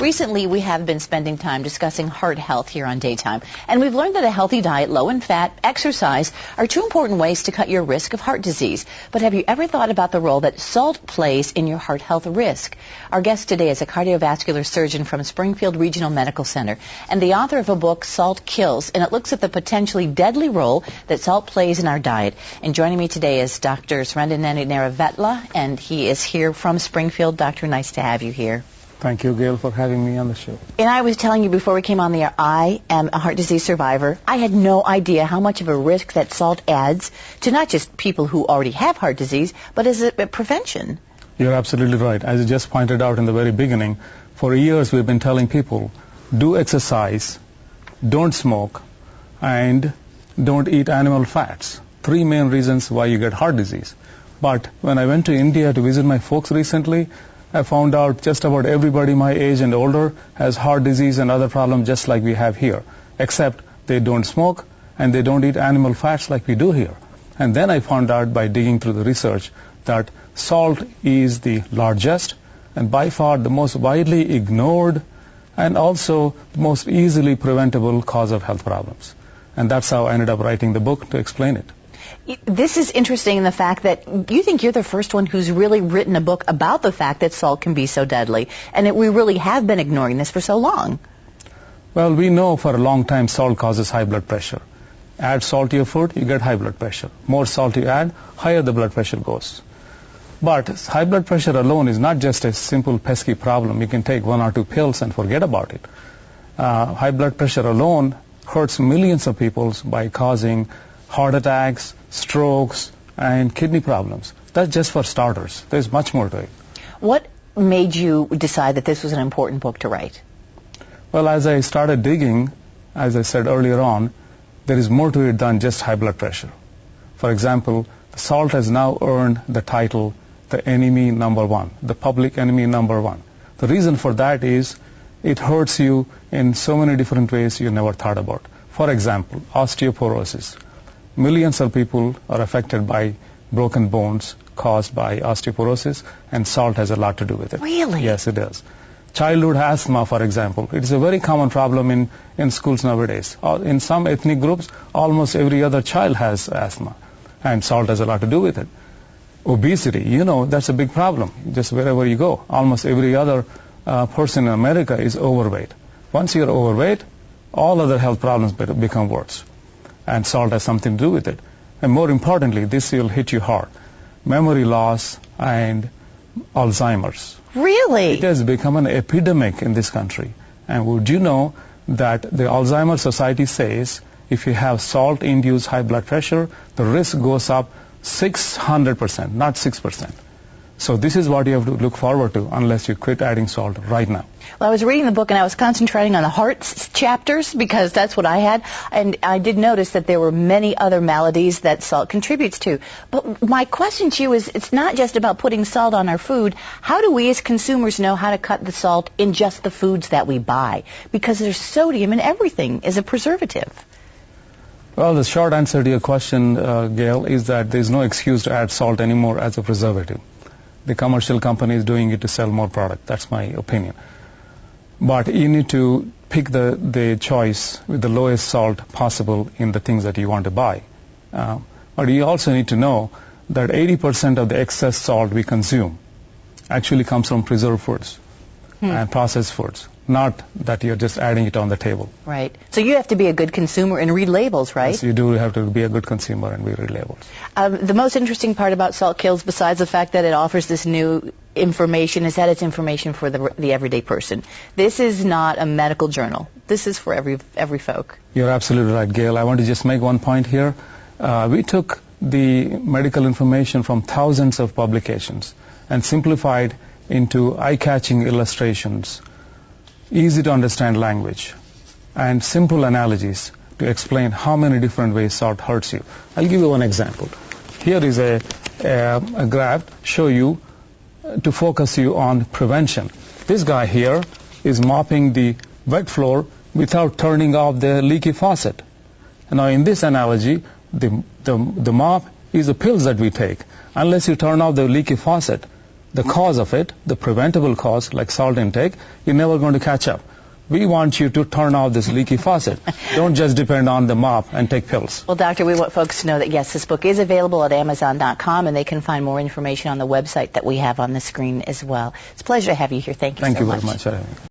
Recently, we have been spending time discussing heart health here on Daytime, and we've learned that a healthy diet, low in fat, exercise are two important ways to cut your risk of heart disease. But have you ever thought about the role that salt plays in your heart health risk? Our guest today is a cardiovascular surgeon from Springfield Regional Medical Center and the author of a book, Salt Kills, and it looks at the potentially deadly role that salt plays in our diet. And joining me today is Dr. Surendranath Neravetla, and he is here from Springfield. Doctor, nice to have you here. Thank you, Gail, for having me on the show. And I was telling you before we came on the air, I am a heart disease survivor. I had no idea how much of a risk that salt adds to not just people who already have heart disease, but as a prevention. You're absolutely right. As you just pointed out in the very beginning, for years we've been telling people, do exercise, don't smoke, and don't eat animal fats. Three main reasons why you get heart disease. But when I went to India to visit my folks recently, I found out just about everybody my age and older has heart disease and other problems just like we have here, except they don't smoke and they don't eat animal fats like we do here. And then I found out by digging through the research that salt is the largest and by far the most widely ignored and also the most easily preventable cause of health problems. And that's how I ended up writing the book to explain it. This is interesting in the fact that you think you're the first one who's really written a book about the fact that salt can be so deadly, and that we really have been ignoring this for so long. Well, we know for a long time salt causes high blood pressure. Add salt to your food, you get high blood pressure. More salt you add, higher the blood pressure goes. But high blood pressure alone is not just a simple pesky problem. You can take one or two pills and forget about it. High blood pressure alone hurts millions of people by causing heart attacks, strokes, and kidney problems. That's just for starters. There's much more to it. What made you decide that this was an important book to write? Well, as I started digging, as I said earlier on, there is more to it than just high blood pressure. For example, salt has now earned the title the enemy number one, the public enemy number one. The reason for that is it hurts you in so many different ways you never thought about. For example, osteoporosis. Millions of people are affected by broken bones caused by osteoporosis, and salt has a lot to do with it. Really? Yes, it does. Childhood asthma, for example. It is a very common problem in schools nowadays. In some ethnic groups, almost every other child has asthma, and salt has a lot to do with it. Obesity, that's a big problem. Just wherever you go, almost every other person in America is overweight. Once you're overweight, all other health problems become worse. And salt has something to do with it. And more importantly, this will hit you hard. Memory loss and Alzheimer's. Really? It has become an epidemic in this country. And would you know that the Alzheimer's Society says if you have salt-induced high blood pressure, the risk goes up 600%, not 6%. So this is what you have to look forward to unless you quit adding salt right now. Well, I was reading the book and I was concentrating on the heart chapters because that's what I had. And I did notice that there were many other maladies that salt contributes to. But my question to you is, it's not just about putting salt on our food. How do we as consumers know how to cut the salt in just the foods that we buy? Because there's sodium in everything as a preservative. Well, the short answer to your question, Gail, is that there's no excuse to add salt anymore as a preservative. The commercial company is doing it to sell more product. That's my opinion. But you need to pick the choice with the lowest salt possible in the things that you want to buy. But you also need to know that 80% of the excess salt we consume actually comes from preserved foods and processed foods, not that you're just adding it on the table. Right. So you have to be a good consumer and read labels, right? Yes, you do have to be a good consumer and read labels. The most interesting part about Salt Kills, besides the fact that it offers this new information, is that it's information for the everyday person. This is not a medical journal. This is for every folk. You're absolutely right, Gail. I want to just make one point here. We took the medical information from thousands of publications and simplified into eye-catching illustrations, easy to understand language, and simple analogies to explain how many different ways salt hurts you. I'll give you one example. Here is a graph show you to focus you on prevention. This guy here is mopping the wet floor without turning off the leaky faucet. Now in this analogy, the mop is the pills that we take. Unless you turn off the leaky faucet, the cause of it, the preventable cause, like salt intake, you're never going to catch up. We want you to turn off this leaky faucet. Don't just depend on the mop and take pills. Well, Doctor, we want folks to know that, yes, this book is available at Amazon.com, and they can find more information on the website that we have on the screen as well. It's a pleasure to have you here. Thank you so much. Thank you very much for having me.